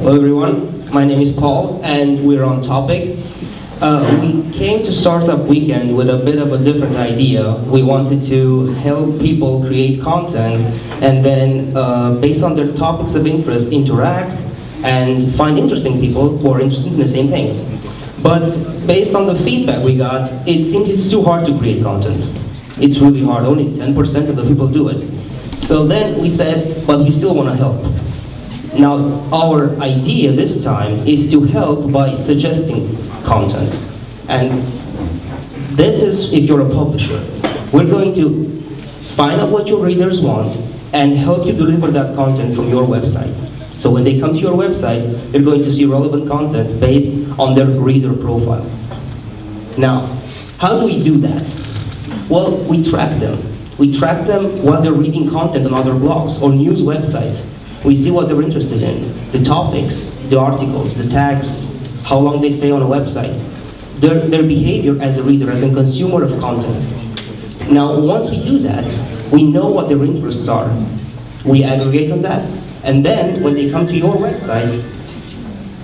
Hello everyone, my name is Paul and we're on Topic. We came to Startup Weekend with a bit of a different idea. We wanted to help people create content and then based on their topics of interest interact and find interesting people who are interested in the same things. But based on the feedback we got, it seems it's too hard to create content. It's really hard, only 10% of the people do it. So then we said, but we still want to help. Now, our idea this time is to help by suggesting content. And this is if you're a publisher. We're going to find out what your readers want and help you deliver that content from your website. So when they come to your website, they're going to see relevant content based on their reader profile. Now, how do we do that? Well, we track them. We track them while they're reading content on other blogs or news websites. We see what they're interested in, the topics, the articles, the tags, how long they stay on a website, their behavior as a reader, as a consumer of content. Now, once we do that, we know what their interests are. We aggregate on that, and then when they come to your website,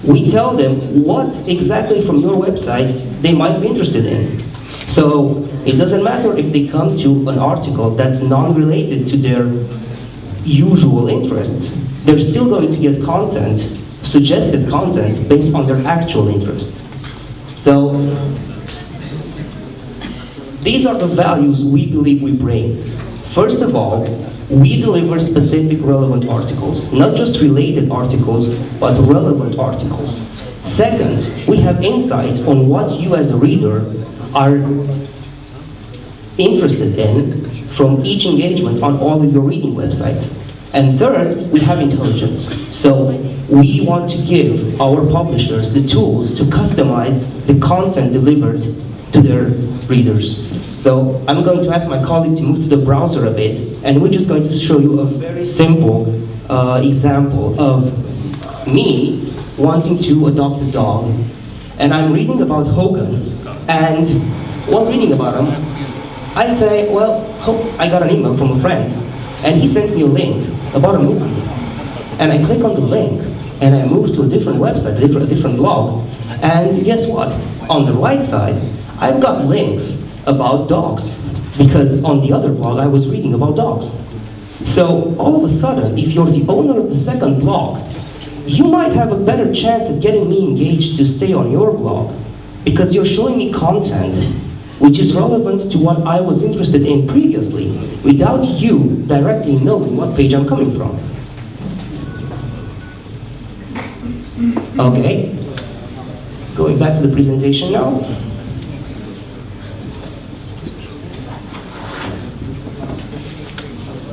we tell them what exactly from your website they might be interested in. So it doesn't matter if they come to an article that's non-related to their usual interests. They're still going to get content, suggested content, based on their actual interests. So these are the values we believe we bring. First of all, we deliver specific relevant articles, not just related articles, but relevant articles. Second, we have insight on what you as a reader are interested in from each engagement on all of your reading websites. And third, we have intelligence. So we want to give our publishers the tools to customize the content delivered to their readers. So I'm going to ask my colleague to move to the browser a bit, and we're just going to show you a very simple example of me wanting to adopt a dog. And I'm reading about Hogan, and while reading about him, I say, well, I got an email from a friend, and he sent me a link about a movie. And I click on the link, and I move to a different website, a different blog. And guess what? On the right side, I've got links about dogs, because on the other blog, I was reading about dogs. So all of a sudden, if you're the owner of the second blog, you might have a better chance of getting me engaged to stay on your blog, because you're showing me content which is relevant to what I was interested in previously, without you directly knowing what page I'm coming from. Okay, going back to the presentation now.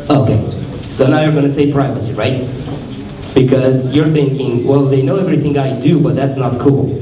Okay, so now you're going to say privacy, right? Because you're thinking, well, they know everything I do, but that's not cool.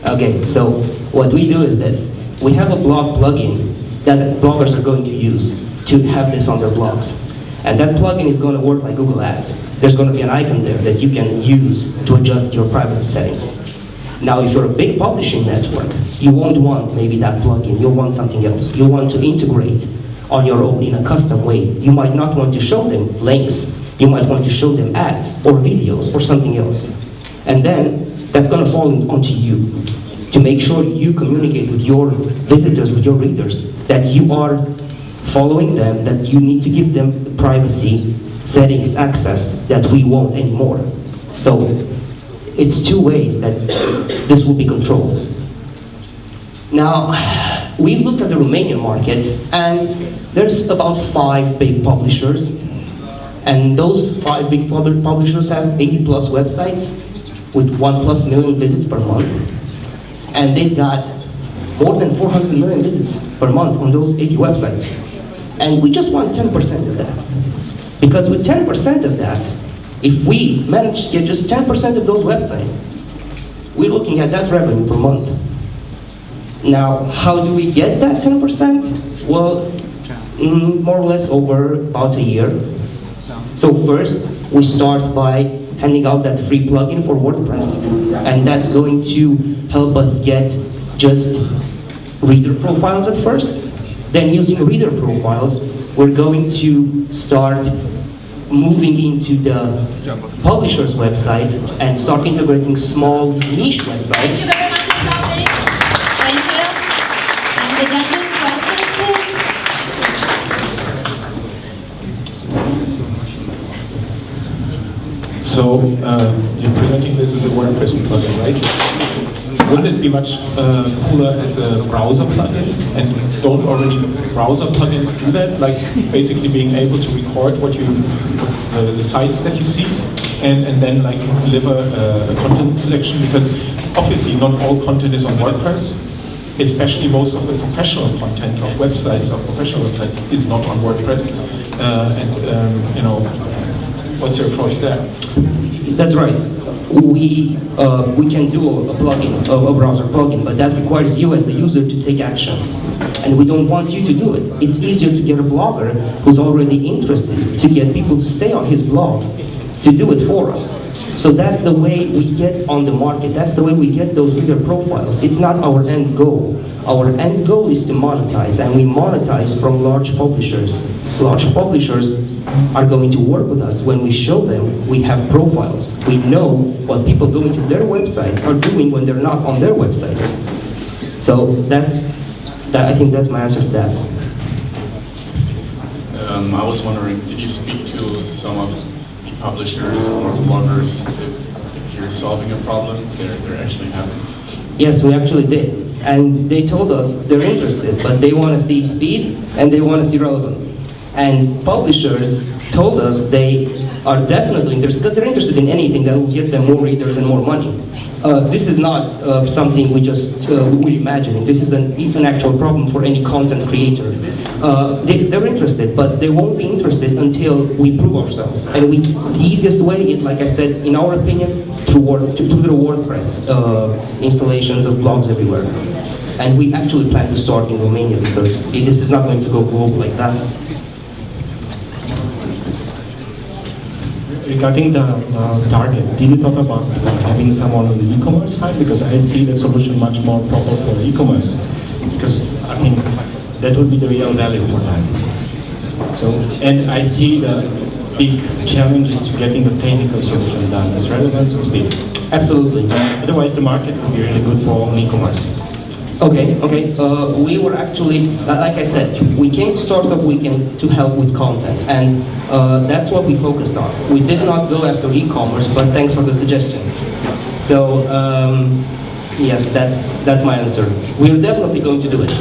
Okay, so what we do is this. We have a blog plugin that bloggers are going to use to have this on their blogs. And that plugin is going to work like Google Ads. There's going to be an icon there that you can use to adjust your privacy settings. Now, if you're a big publishing network, you won't want maybe that plugin. You'll want something else. You'll want to integrate on your own in a custom way. You might not want to show them links. You might want to show them ads or videos or something else. And then that's going to fall onto you to make sure you communicate with your visitors, with your readers, that you are following them, that you need to give them the privacy settings access that we won't anymore. So it's two ways that this will be controlled. Now, we looked at the Romanian market, and there's about 5 big publishers, and those 5 big publishers have 80+ websites with 1+ million visits per month. And they've got more than 400 million visits per month on those 80 websites. And we just want 10% of that. Because with 10% of that, if we manage to get just 10% of those websites, we're looking at that revenue per month. Now, how do we get that 10%? Well, more or less over about a year. So first, we start by handing out that free plugin for WordPress, and that's going to help us get just reader profiles at first. Then using reader profiles, we're going to start moving into the publishers' websites and start integrating small niche websites. Thank you very much, Ontopic. Thank you. And the judges, questions, please. So you're presenting this as a WordPress plugin, right? Wouldn't it be much cooler as a browser plugin? And don't already browser plugins do that? Like basically being able to record what you, the sites that you see, and then like deliver a content selection? Because obviously not all content is on WordPress. Especially most of the professional content of websites, of professional websites, is not on WordPress. You know, what's your approach there? That's right. We can do a plugin, a browser plugin, but that requires you as the user to take action. And we don't want you to do it. It's easier to get a blogger who's already interested, to get people to stay on his blog, to do it for us. So that's the way we get on the market. That's the way we get those reader profiles. It's not our end goal. Our end goal is to monetize, and we monetize from large publishers. Large publishers are going to work with us when we show them we have profiles. We know what people going to their websites are doing when they're not on their websites. So I think that's my answer to that. I was wondering, did you speak to some of the publishers or bloggers if you're solving a problem they're actually having? Yes, we actually did. And they told us they're interested, but they want to see speed and they want to see relevance. And publishers told us they are definitely interested, because they're interested in anything that will get them more readers and more money. This is not something we're imagining. This is an actual problem for any content creator. They're interested, but they won't be interested until we prove ourselves. And the easiest way is, like I said, in our opinion, through the WordPress installations of blogs everywhere. And we actually plan to start in Romania, because this is not going to go global like that. Regarding the target, did you talk about having someone on the e-commerce side? Because I see the solution much more proper for e-commerce. Because I think that would be the real value for them. So, and I see the big challenge is getting the technical solution done as relevance and speed. Absolutely. Otherwise, the market would be really good for e-commerce. Okay. We were actually, like I said, we came to Startup Weekend to help with content, and that's what we focused on. We did not go after e-commerce, but thanks for the suggestion. So, yes, that's my answer. We're definitely going to do it.